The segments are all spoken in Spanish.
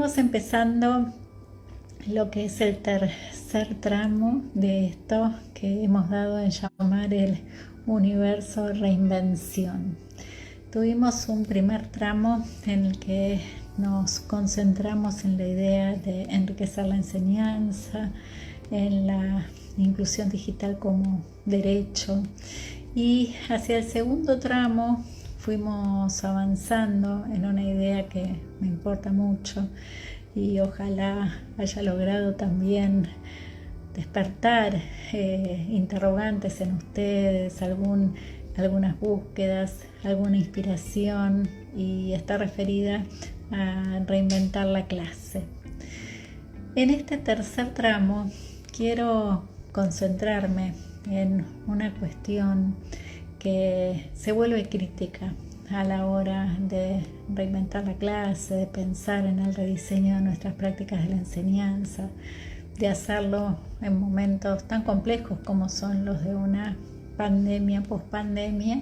estamos empezando lo que es el tercer tramo de esto que hemos dado en llamar el universo reinvención. Tuvimos un primer tramo en el que nos concentramos en la idea de enriquecer la enseñanza, en la inclusión digital como derecho, y hacia el segundo tramo fuimos avanzando en una idea que me importa mucho y ojalá haya logrado también despertar interrogantes en ustedes, algunas búsquedas, alguna inspiración, y está referida a reinventar la clase. En este tercer tramo quiero concentrarme en una cuestión que se vuelve crítica a la hora de reinventar la clase, de pensar en el rediseño de nuestras prácticas de la enseñanza, de hacerlo en momentos tan complejos como son los de una pandemia, pospandemia,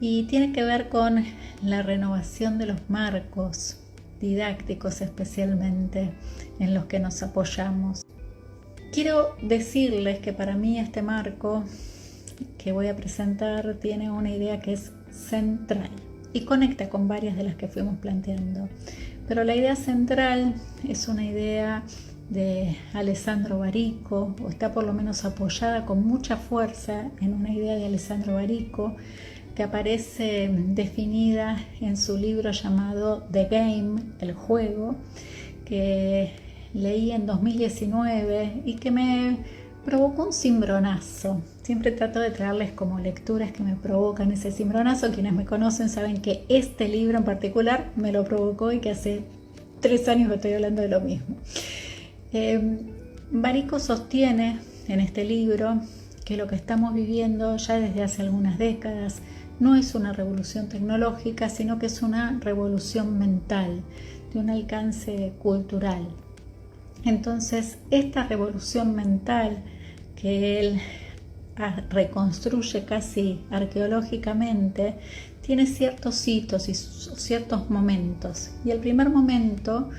y tiene que ver con la renovación de los marcos didácticos, especialmente en los que nos apoyamos. Quiero decirles que para mí este marco que voy a presentar tiene una idea que es central y conecta con varias de las que fuimos planteando. Pero la idea central es una idea de Alessandro Barico, o está por lo menos apoyada con mucha fuerza en una idea de Alessandro Barico que aparece definida en su libro llamado The Game, el juego, que leí en 2019 y que me provocó un cimbronazo. Siempre trato de traerles como lecturas que me provocan ese cimbronazo. Quienes me conocen saben que este libro en particular me lo provocó y que hace 3 años que estoy hablando de lo mismo. Barico sostiene en este libro que lo que estamos viviendo ya desde hace algunas décadas no es una revolución tecnológica, sino que es una revolución mental, de un alcance cultural. Entonces, esta revolución mental que él reconstruye casi arqueológicamente tiene ciertos hitos y ciertos momentos. Y el primer momento,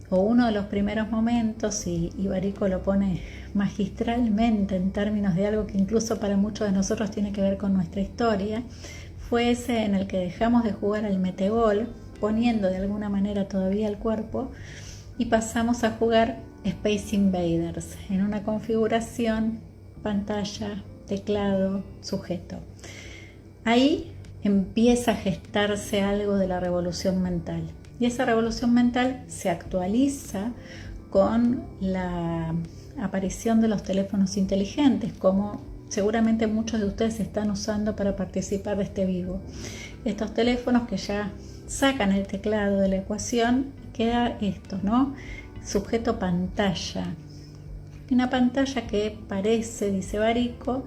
o uno de los primeros momentos, y Barico lo pone magistralmente en términos de algo que incluso para muchos de nosotros tiene que ver con nuestra historia, fue ese en el que dejamos de jugar al metegol, poniendo de alguna manera todavía el cuerpo, y pasamos a jugar Space Invaders en una configuración pantalla, teclado, sujeto. Ahí empieza a gestarse algo de la revolución mental, y esa revolución mental se actualiza con la aparición de los teléfonos inteligentes, como seguramente muchos de ustedes están usando para participar de este vivo. Estos teléfonos que ya sacan el teclado de la ecuación, queda esto, ¿no? Sujeto pantalla. Una pantalla que parece, dice Barico,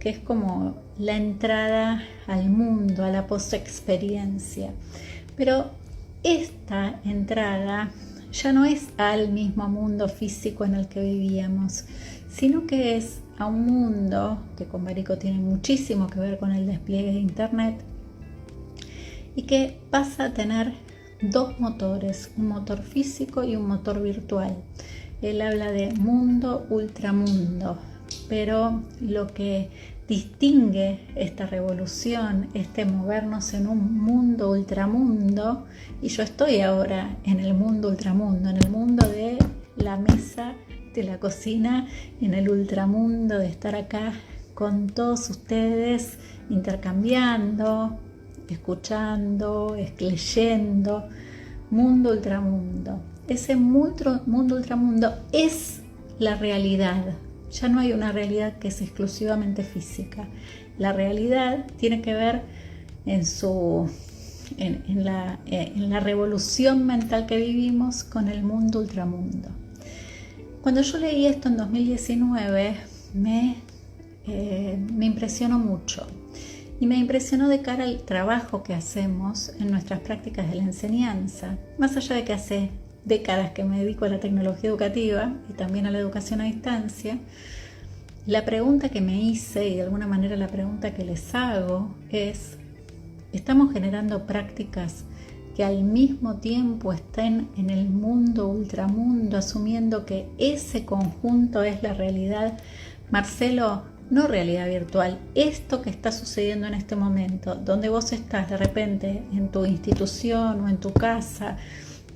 que es como la entrada al mundo, a la post-experiencia. Pero esta entrada ya no es al mismo mundo físico en el que vivíamos, sino que es a un mundo que con Barico tiene muchísimo que ver con el despliegue de Internet y que pasa a tener 2 motores, un motor físico y un motor virtual. Él habla de mundo, ultramundo, pero lo que distingue esta revolución, este movernos en un mundo, ultramundo, y yo estoy ahora en el mundo, ultramundo, en el mundo de la mesa, de la cocina, en el ultramundo de estar acá con todos ustedes, intercambiando, escuchando, leyendo, mundo, ultramundo. Ese mundo, ultramundo es la realidad. Ya no hay una realidad que es exclusivamente física. La realidad tiene que ver en la revolución mental que vivimos con el mundo, ultramundo. Cuando yo leí esto en 2019 me impresionó mucho. Y me impresionó de cara al trabajo que hacemos en nuestras prácticas de la enseñanza. Más allá de que hace décadas que me dedico a la tecnología educativa y también a la educación a distancia, la pregunta que me hice, y de alguna manera la pregunta que les hago, es: ¿estamos generando prácticas que al mismo tiempo estén en el mundo, ultramundo, asumiendo que ese conjunto es la realidad. Marcelo, no realidad virtual, esto que está sucediendo en este momento, donde vos estás de repente en tu institución o en tu casa,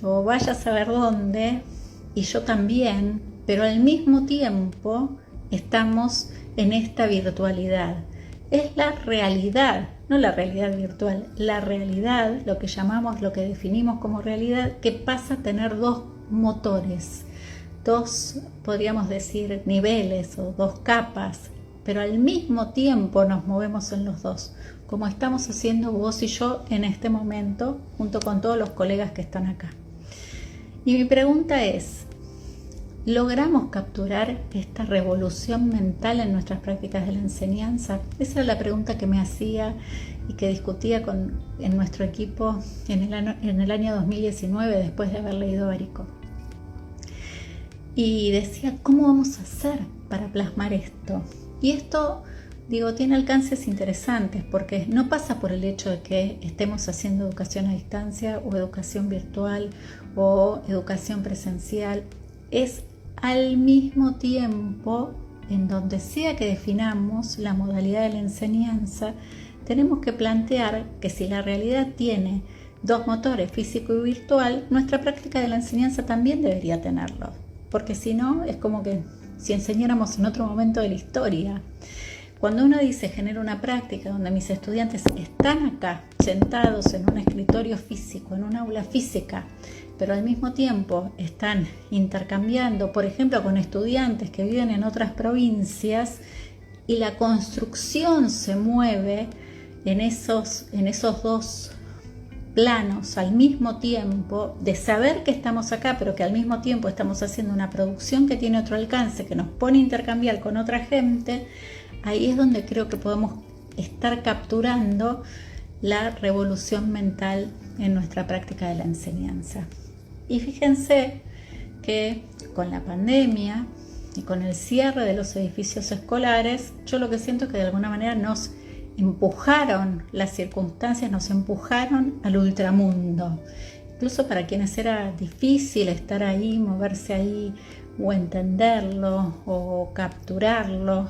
o vayas a saber dónde, y yo también, pero al mismo tiempo estamos en esta virtualidad. Es la realidad, no la realidad virtual, la realidad, lo que llamamos, lo que definimos como realidad, que pasa a tener dos motores, dos, podríamos decir, niveles o dos capas, pero al mismo tiempo nos movemos en los dos, como estamos haciendo vos y yo en este momento, junto con todos los colegas que están acá. Y mi pregunta es, ¿logramos capturar esta revolución mental en nuestras prácticas de la enseñanza? Esa era la pregunta que me hacía y que discutía en nuestro equipo en el año 2019, después de haber leído Barico. Y decía, ¿cómo vamos a hacer para plasmar esto? Y esto, digo, tiene alcances interesantes, porque no pasa por el hecho de que estemos haciendo educación a distancia o educación virtual o educación presencial. Es al mismo tiempo, en donde sea que definamos la modalidad de la enseñanza, tenemos que plantear que si la realidad tiene dos motores, físico y virtual, nuestra práctica de la enseñanza también debería tenerlo, porque si no, es como que si enseñáramos en otro momento de la historia. Cuando uno dice genera una práctica donde mis estudiantes están acá, sentados en un escritorio físico, en un aula física, pero al mismo tiempo están intercambiando, por ejemplo, con estudiantes que viven en otras provincias, y la construcción se mueve en esos dos planos al mismo tiempo, de saber que estamos acá, pero que al mismo tiempo estamos haciendo una producción que tiene otro alcance, que nos pone a intercambiar con otra gente. Ahí es donde creo que podemos estar capturando la revolución mental en nuestra práctica de la enseñanza. Y fíjense que con la pandemia y con el cierre de los edificios escolares, yo lo que siento es que de alguna manera nos empujaron, las circunstancias nos empujaron al ultramundo. Incluso para quienes era difícil estar ahí, moverse ahí, o entenderlo, o capturarlo,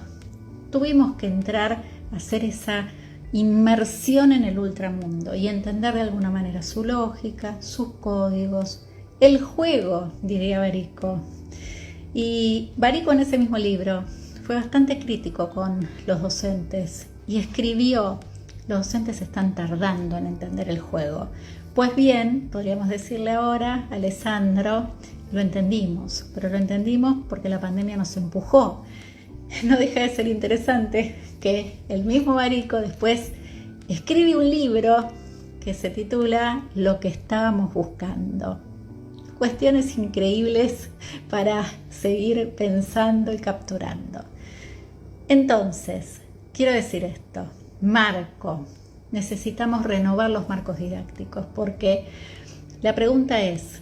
tuvimos que entrar a hacer esa inmersión en el ultramundo y entender de alguna manera su lógica, sus códigos, el juego, diría Barico. Y Barico en ese mismo libro fue bastante crítico con los docentes y escribió, los docentes están tardando en entender el juego. Pues bien, podríamos decirle ahora, Alessandro, lo entendimos, pero lo entendimos porque la pandemia nos empujó. No deja de ser interesante que el mismo Barico después escribe un libro que se titula Lo que estábamos buscando. Cuestiones increíbles para seguir pensando y capturando. Entonces, quiero decir esto, marco. Necesitamos renovar los marcos didácticos, porque la pregunta es,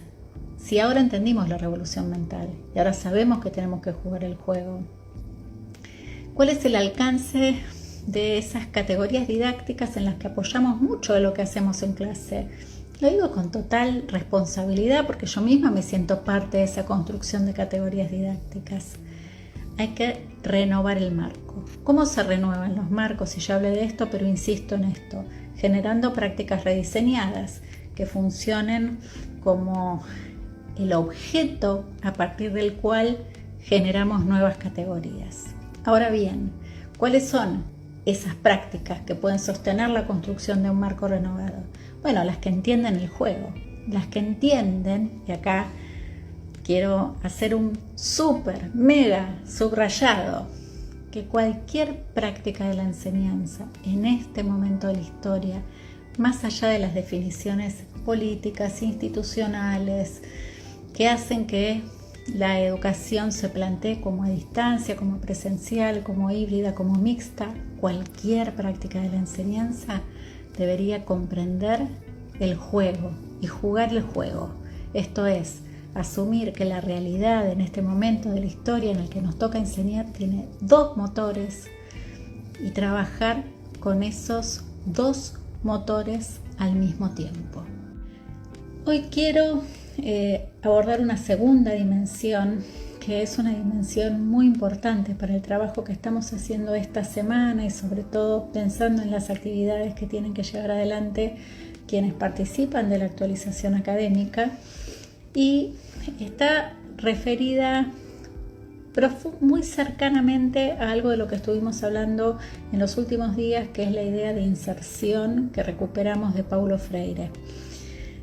si ahora entendimos la revolución mental y ahora sabemos que tenemos que jugar el juego, ¿cuál es el alcance de esas categorías didácticas en las que apoyamos mucho de lo que hacemos en clase? Lo digo con total responsabilidad porque yo misma me siento parte de esa construcción de categorías didácticas. Hay que renovar el marco. ¿Cómo se renuevan los marcos? Y ya hablé de esto, pero insisto en esto, generando prácticas rediseñadas que funcionen como el objeto a partir del cual generamos nuevas categorías. Ahora bien, ¿cuáles son esas prácticas que pueden sostener la construcción de un marco renovado? Bueno, las que entienden el juego, las que entienden, y acá quiero hacer un súper, mega subrayado, que cualquier práctica de la enseñanza en este momento de la historia, más allá de las definiciones políticas, institucionales, que hacen que la educación se plantee como a distancia, como presencial, como híbrida, como mixta, cualquier práctica de la enseñanza debería comprender el juego y jugar el juego. Esto es, asumir que la realidad en este momento de la historia en el que nos toca enseñar tiene dos motores y trabajar con esos dos motores al mismo tiempo. Hoy quiero abordar una segunda dimensión, que es una dimensión muy importante para el trabajo que estamos haciendo esta semana y sobre todo pensando en las actividades que tienen que llevar adelante quienes participan de la actualización académica, y está referida muy cercanamente a algo de lo que estuvimos hablando en los últimos días, que es la idea de inserción que recuperamos de Paulo Freire.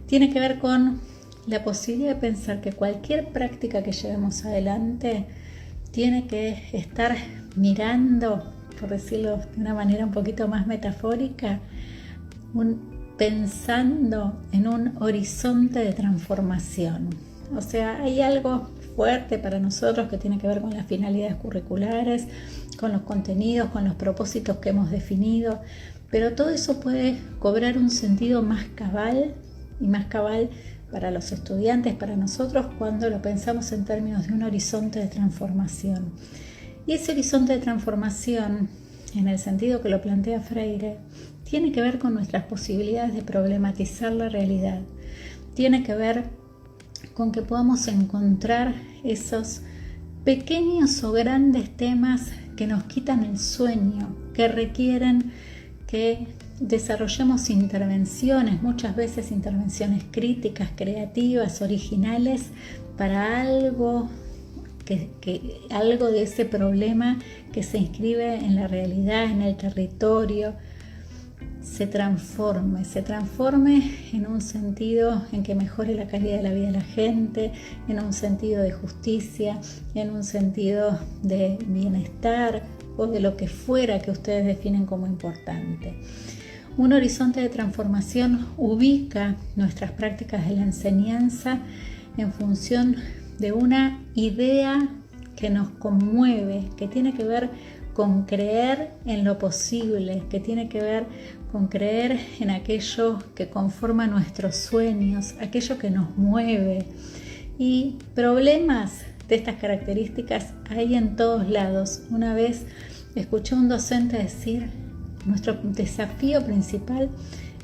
Tiene que ver con la posibilidad de pensar que cualquier práctica que llevemos adelante tiene que estar mirando, por decirlo de una manera un poquito más metafórica, pensando en un horizonte de transformación. O sea, hay algo fuerte para nosotros que tiene que ver con las finalidades curriculares, con los contenidos, con los propósitos que hemos definido, pero todo eso puede cobrar un sentido más cabal y más cabal para los estudiantes, para nosotros, cuando lo pensamos en términos de un horizonte de transformación. Y ese horizonte de transformación, en el sentido que lo plantea Freire, tiene que ver con nuestras posibilidades de problematizar la realidad. Tiene que ver con que podamos encontrar esos pequeños o grandes temas que nos quitan el sueño, que requieren que desarrollemos intervenciones, muchas veces intervenciones críticas, creativas, originales, para algo de ese problema que se inscribe en la realidad, en el territorio, se transforme en un sentido en que mejore la calidad de la vida de la gente, en un sentido de justicia, en un sentido de bienestar o de lo que fuera que ustedes definen como importante. Un horizonte de transformación ubica nuestras prácticas de la enseñanza en función de una idea que nos conmueve, que tiene que ver con creer en lo posible, que tiene que ver con creer en aquello que conforma nuestros sueños, aquello que nos mueve. Y problemas de estas características hay en todos lados. Una vez escuché a un docente decir: nuestro desafío principal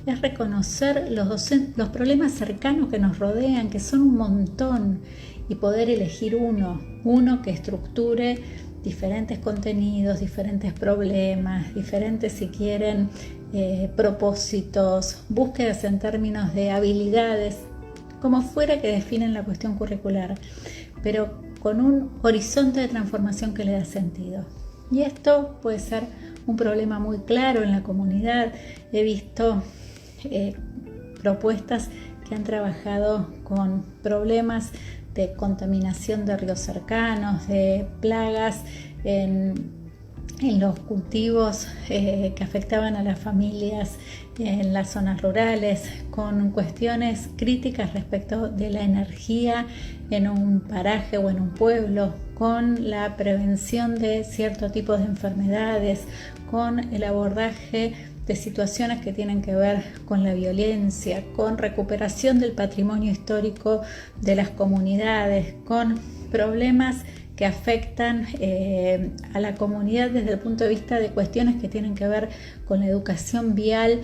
es reconocer los problemas cercanos que nos rodean, que son un montón, y poder elegir uno que estructure diferentes contenidos, diferentes problemas, diferentes, si quieren, propósitos, búsquedas en términos de habilidades, como fuera que definen la cuestión curricular, pero con un horizonte de transformación que le da sentido. Y esto puede ser un problema muy claro en la comunidad. He visto propuestas que han trabajado con problemas de contaminación de ríos cercanos, de plagas en los cultivos que afectaban a las familias en las zonas rurales, con cuestiones críticas respecto de la energía en un paraje o en un pueblo, con la prevención de cierto tipo de enfermedades, con el abordaje de situaciones que tienen que ver con la violencia, con recuperación del patrimonio histórico de las comunidades, con problemas que afectan a la comunidad desde el punto de vista de cuestiones que tienen que ver con la educación vial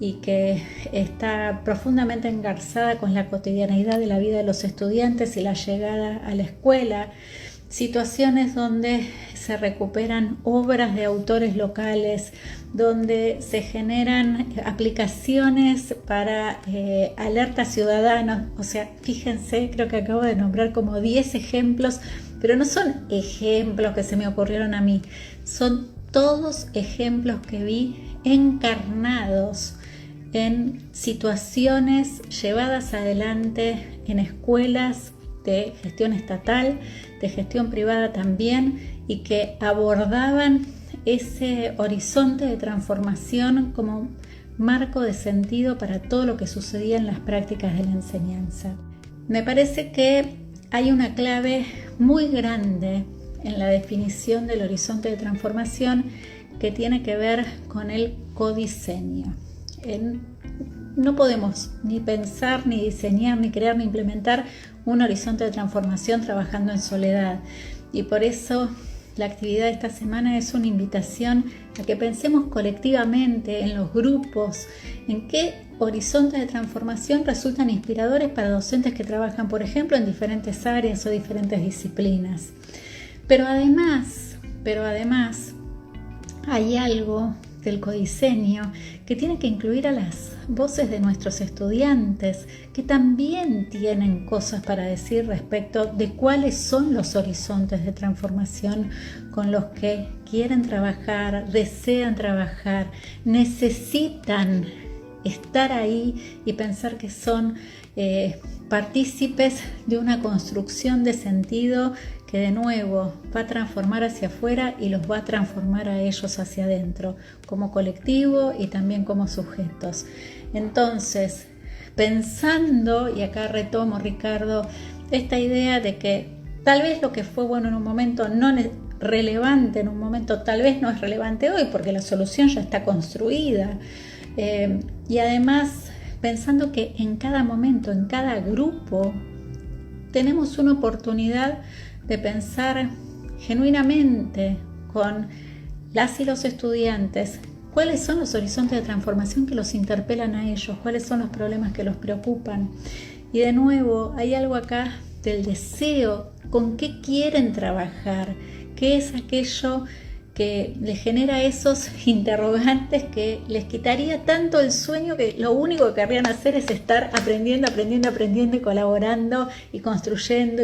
y que está profundamente engarzada con la cotidianeidad de la vida de los estudiantes y la llegada a la escuela. Situaciones donde se recuperan obras de autores locales, donde se generan aplicaciones para alertas ciudadanos. O sea, fíjense, creo que acabo de nombrar como 10 ejemplos, pero no son ejemplos que se me ocurrieron a mí, son todos ejemplos que vi encarnados en situaciones llevadas adelante en escuelas de gestión estatal, de gestión privada también, y que abordaban ese horizonte de transformación como marco de sentido para todo lo que sucedía en las prácticas de la enseñanza. Me parece que hay una clave muy grande en la definición del horizonte de transformación que tiene que ver con el codiseño. No podemos ni pensar, ni diseñar, ni crear, ni implementar un horizonte de transformación trabajando en soledad. Y por eso la actividad de esta semana es una invitación a que pensemos colectivamente en los grupos, en qué horizontes de transformación resultan inspiradores para docentes que trabajan, por ejemplo, en diferentes áreas o diferentes disciplinas. Pero además, hay algo del codiseño que tiene que incluir a las voces de nuestros estudiantes, que también tienen cosas para decir respecto de cuáles son los horizontes de transformación con los que quieren trabajar, desean trabajar, necesitan estar ahí y pensar que son partícipes de una construcción de sentido que de nuevo va a transformar hacia afuera y los va a transformar a ellos hacia adentro, como colectivo y también como sujetos. Entonces, pensando, y acá retomo, Ricardo, esta idea de que tal vez lo que fue bueno en un momento no es relevante en un momento, tal vez no es relevante hoy porque la solución ya está construida. Y además, pensando que en cada momento, en cada grupo, tenemos una oportunidad de pensar genuinamente con las y los estudiantes cuáles son los horizontes de transformación que los interpelan a ellos, cuáles son los problemas que los preocupan. Y de nuevo, hay algo acá del deseo, con qué quieren trabajar, qué es aquello que les genera esos interrogantes que les quitaría tanto el sueño que lo único que querrían hacer es estar aprendiendo y colaborando y construyendo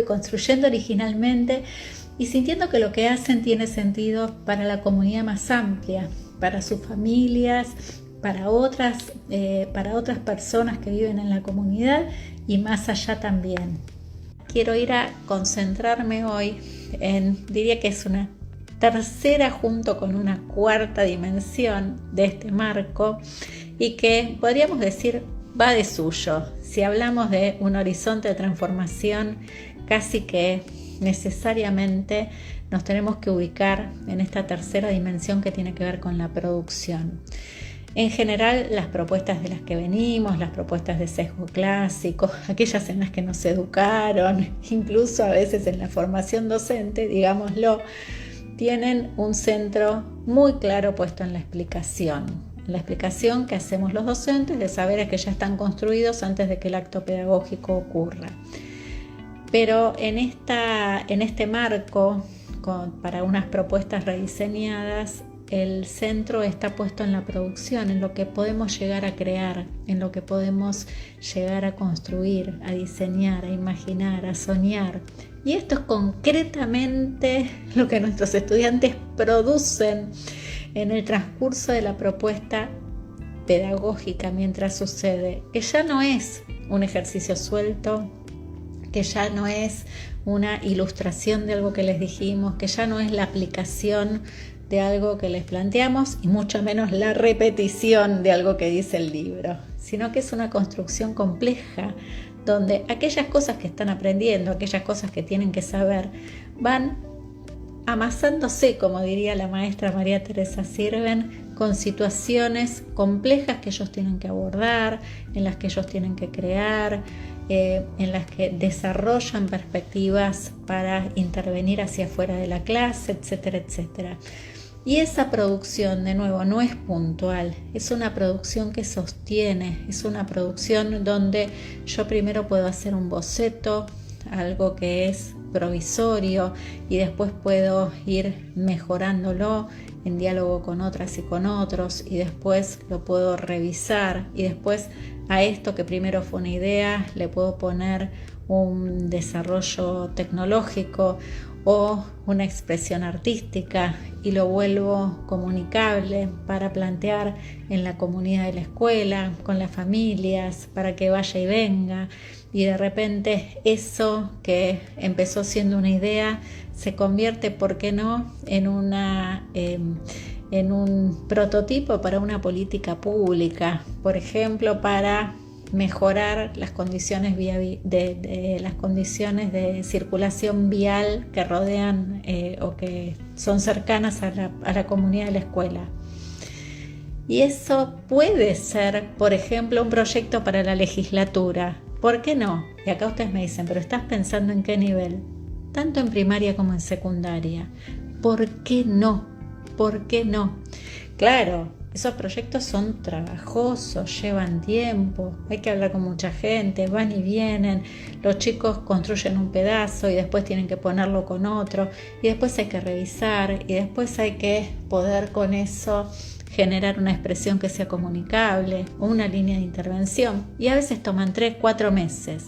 originalmente y sintiendo que lo que hacen tiene sentido para la comunidad más amplia, para sus familias, para otras personas que viven en la comunidad y más allá también. Quiero ir a concentrarme hoy diría que es una tercera junto con una cuarta dimensión de este marco y que podríamos decir va de suyo. Si hablamos de un horizonte de transformación, casi que necesariamente nos tenemos que ubicar en esta tercera dimensión que tiene que ver con la producción. En general, las propuestas de las que venimos, las propuestas de sesgo clásico, aquellas en las que nos educaron, incluso a veces en la formación docente, digámoslo, tienen un centro muy claro puesto en la explicación que hacemos los docentes de saberes que ya están construidos antes de que el acto pedagógico ocurra. Pero en este marco, para unas propuestas rediseñadas, el centro está puesto en la producción, en lo que podemos llegar a crear, en lo que podemos llegar a construir, a diseñar, a imaginar, a soñar. Y esto es concretamente lo que nuestros estudiantes producen en el transcurso de la propuesta pedagógica mientras sucede, que ya no es un ejercicio suelto, que ya no es una ilustración de algo que les dijimos, que ya no es la aplicación de algo que les planteamos y mucho menos la repetición de algo que dice el libro, sino que es una construcción compleja donde aquellas cosas que están aprendiendo, aquellas cosas que tienen que saber, van amasándose, como diría la maestra María Teresa Sirven, con situaciones complejas que ellos tienen que abordar, en las que ellos tienen que crear, en las que desarrollan perspectivas para intervenir hacia afuera de la clase, etcétera, etcétera. Y esa producción, de nuevo, no es puntual, es una producción que sostiene, es una producción donde yo primero puedo hacer un boceto, algo que es provisorio, y después puedo ir mejorándolo en diálogo con otras y con otros, y después lo puedo revisar, y después a esto que primero fue una idea le puedo poner un desarrollo tecnológico o una expresión artística y lo vuelvo comunicable para plantear en la comunidad de la escuela, con las familias, para que vaya y venga. Y de repente eso que empezó siendo una idea se convierte, ¿por qué no?, en un prototipo para una política pública, por ejemplo, para mejorar las condiciones las condiciones de circulación vial que rodean o que son cercanas a la comunidad de la escuela. Y eso puede ser, por ejemplo, un proyecto para la legislatura. ¿Por qué no? Y acá ustedes me dicen, ¿pero estás pensando en qué nivel? Tanto en primaria como en secundaria. ¿por qué no? ¿Por qué no? Claro, esos proyectos son trabajosos, llevan tiempo, hay que hablar con mucha gente, van y vienen, los chicos construyen un pedazo y después tienen que ponerlo con otro y después hay que revisar y después hay que poder con eso generar una expresión que sea comunicable o una línea de intervención y a veces toman 3-4 meses.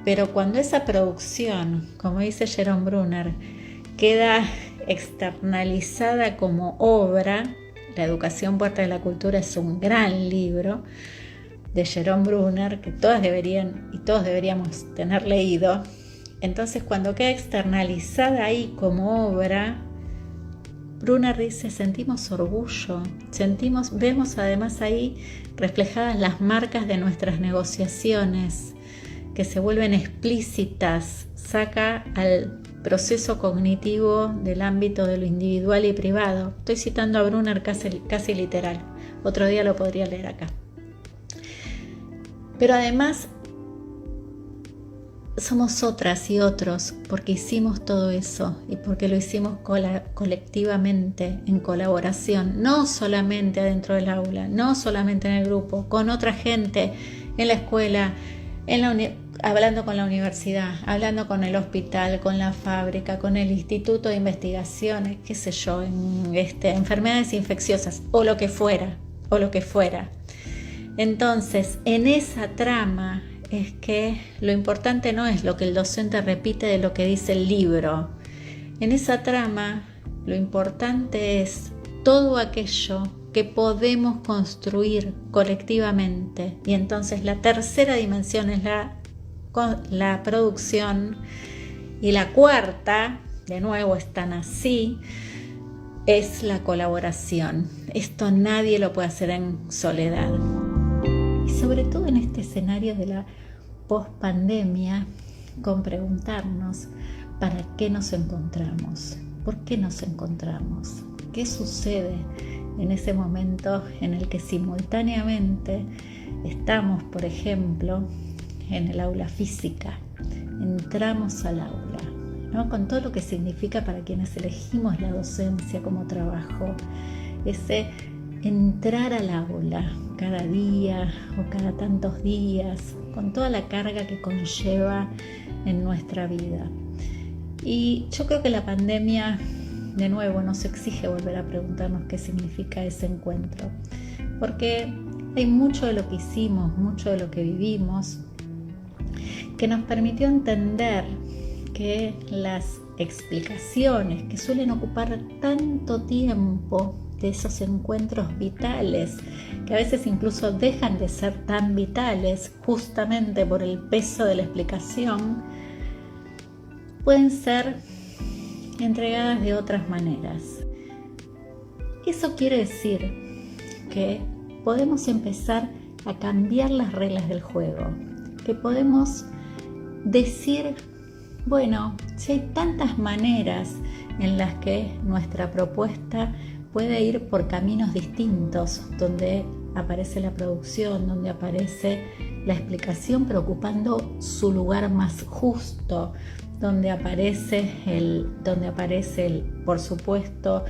Pero cuando esa producción, como dice Jerome Bruner, queda externalizada como obra, La educación puerta de la cultura es un gran libro de Jerome Bruner que todas deberían y todos deberíamos tener leído. Entonces, cuando queda externalizada ahí como obra, Bruner dice, sentimos orgullo, vemos además ahí reflejadas las marcas de nuestras negociaciones que se vuelven explícitas, saca al proceso cognitivo del ámbito de lo individual y privado. Estoy citando a Bruner casi literal. Otro día lo podría leer acá. Pero además somos otras y otros porque hicimos todo eso y porque lo hicimos colectivamente, en colaboración, no solamente adentro del aula, no solamente en el grupo, con otra gente, en la escuela, hablando con la universidad, hablando con el hospital, con la fábrica, con el instituto de investigaciones, qué sé yo, en enfermedades infecciosas o lo que fuera. Entonces, en esa trama es que lo importante no es lo que el docente repite de lo que dice el libro. En esa trama, lo importante es todo aquello que podemos construir colectivamente. Y entonces la tercera dimensión es la producción y la cuarta, de nuevo están así, es la colaboración. Esto nadie lo puede hacer en soledad. Y sobre todo en este escenario de la pospandemia, con preguntarnos ¿para qué nos encontramos? ¿Por qué nos encontramos? ¿Qué sucede en ese momento en el que simultáneamente estamos, por ejemplo, en el aula física? Entramos al aula, ¿no? Con todo lo que significa para quienes elegimos la docencia como trabajo, ese entrar al aula cada día o cada tantos días, con toda la carga que conlleva en nuestra vida. Y yo creo que la pandemia, de nuevo, nos exige volver a preguntarnos qué significa ese encuentro, porque hay mucho de lo que hicimos, mucho de lo que vivimos, que nos permitió entender que las explicaciones que suelen ocupar tanto tiempo de esos encuentros vitales, que a veces incluso dejan de ser tan vitales justamente por el peso de la explicación, pueden ser entregadas de otras maneras. Eso quiere decir que podemos empezar a cambiar las reglas del juego, que podemos decir, bueno, si hay tantas maneras en las que nuestra propuesta puede ir por caminos distintos, donde aparece la producción, donde aparece la explicación, pero ocupando su lugar más justo, donde aparece por supuesto,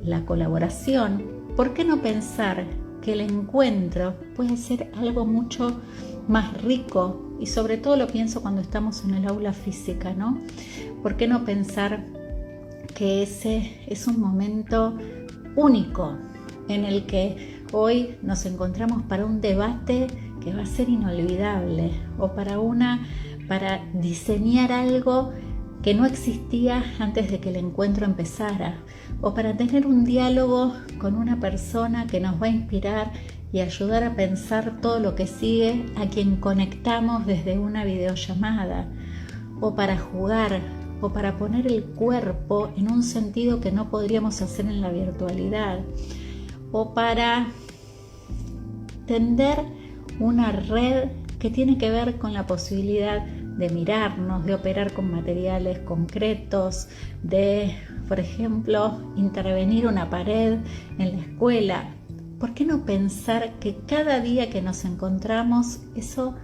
la colaboración. ¿Por qué no pensar que el encuentro puede ser algo mucho más rico? Y sobre todo lo pienso cuando estamos en el aula física, ¿no? ¿Por qué no pensar que ese es un momento único en el que hoy nos encontramos para un debate que va a ser inolvidable o para diseñar algo que no existía antes de que el encuentro empezara, o para tener un diálogo con una persona que nos va a inspirar y ayudar a pensar todo lo que sigue a quien conectamos desde una videollamada, o para jugar, o para poner el cuerpo en un sentido que no podríamos hacer en la virtualidad, o para tender una red que tiene que ver con la posibilidad de mirarnos, de operar con materiales concretos, de, por ejemplo, intervenir una pared en la escuela. ¿Por qué no pensar que cada día que nos encontramos eso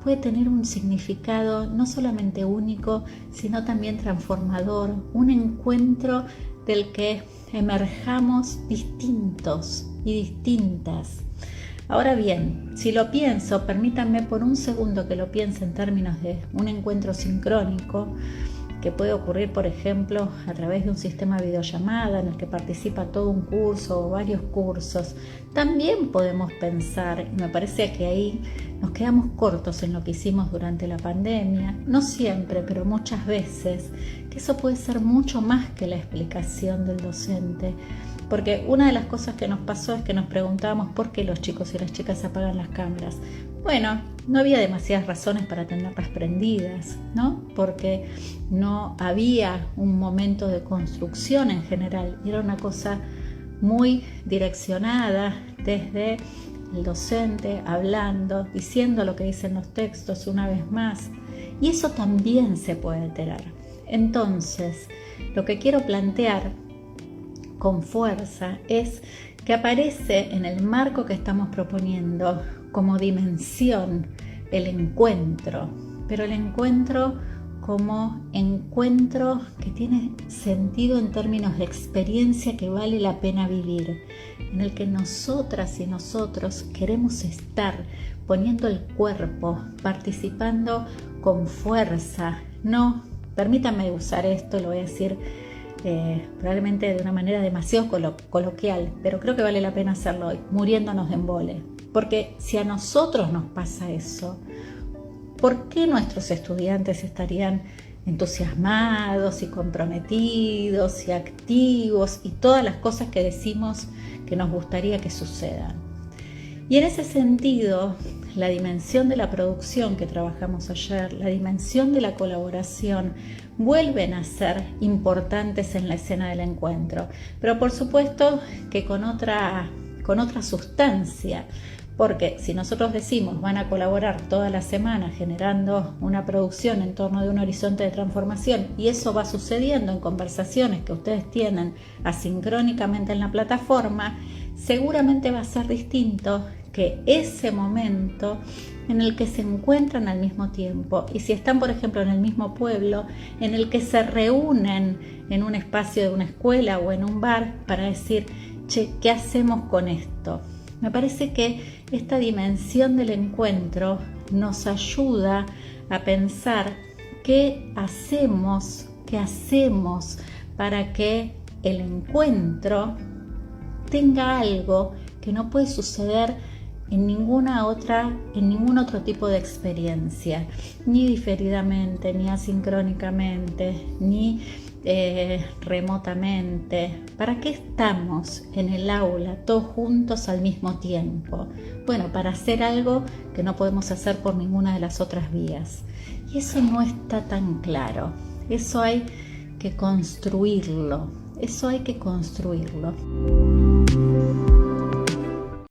puede tener un significado no solamente único, sino también transformador, un encuentro del que emerjamos distintos y distintas. Ahora bien, si lo pienso, permítanme por un segundo que lo piense en términos de un encuentro sincrónico, que puede ocurrir, por ejemplo, a través de un sistema de videollamada en el que participa todo un curso o varios cursos. También podemos pensar, y me parece que ahí nos quedamos cortos en lo que hicimos durante la pandemia, no siempre, pero muchas veces, que eso puede ser mucho más que la explicación del docente. Porque una de las cosas que nos pasó es que nos preguntábamos por qué los chicos y las chicas apagan las cámaras. Bueno, no había demasiadas razones para tenerlas prendidas, ¿no? Porque no había un momento de construcción en general. Era una cosa muy direccionada desde el docente, hablando, diciendo lo que dicen los textos una vez más. Y eso también se puede alterar. Entonces, lo que quiero plantear con fuerza es que aparece en el marco que estamos proponiendo como dimensión el encuentro, pero el encuentro como encuentro que tiene sentido en términos de experiencia que vale la pena vivir, en el que nosotras y nosotros queremos estar poniendo el cuerpo, participando con fuerza. No, permítanme usar esto, lo voy a decir probablemente de una manera demasiado coloquial, pero creo que vale la pena hacerlo hoy, muriéndonos de embole. Porque si a nosotros nos pasa eso, ¿por qué nuestros estudiantes estarían entusiasmados y comprometidos y activos y todas las cosas que decimos que nos gustaría que sucedan? Y en ese sentido, la dimensión de la producción que trabajamos ayer, la dimensión de la colaboración, vuelven a ser importantes en la escena del encuentro, pero por supuesto que con otra sustancia, porque si nosotros decimos van a colaborar toda la semana generando una producción en torno de un horizonte de transformación y eso va sucediendo en conversaciones que ustedes tienen asincrónicamente en la plataforma, seguramente va a ser distinto que ese momento en el que se encuentran al mismo tiempo y si están, por ejemplo, en el mismo pueblo, en el que se reúnen en un espacio de una escuela o en un bar para decir, che, ¿qué hacemos con esto? Me parece que esta dimensión del encuentro nos ayuda a pensar qué hacemos para que el encuentro tenga algo que no puede suceder en ningún otro tipo de experiencia, ni diferidamente, ni asincrónicamente, ni remotamente. ¿Para qué estamos en el aula todos juntos al mismo tiempo? Bueno, para hacer algo que no podemos hacer por ninguna de las otras vías. Y eso no está tan claro. Eso hay que construirlo.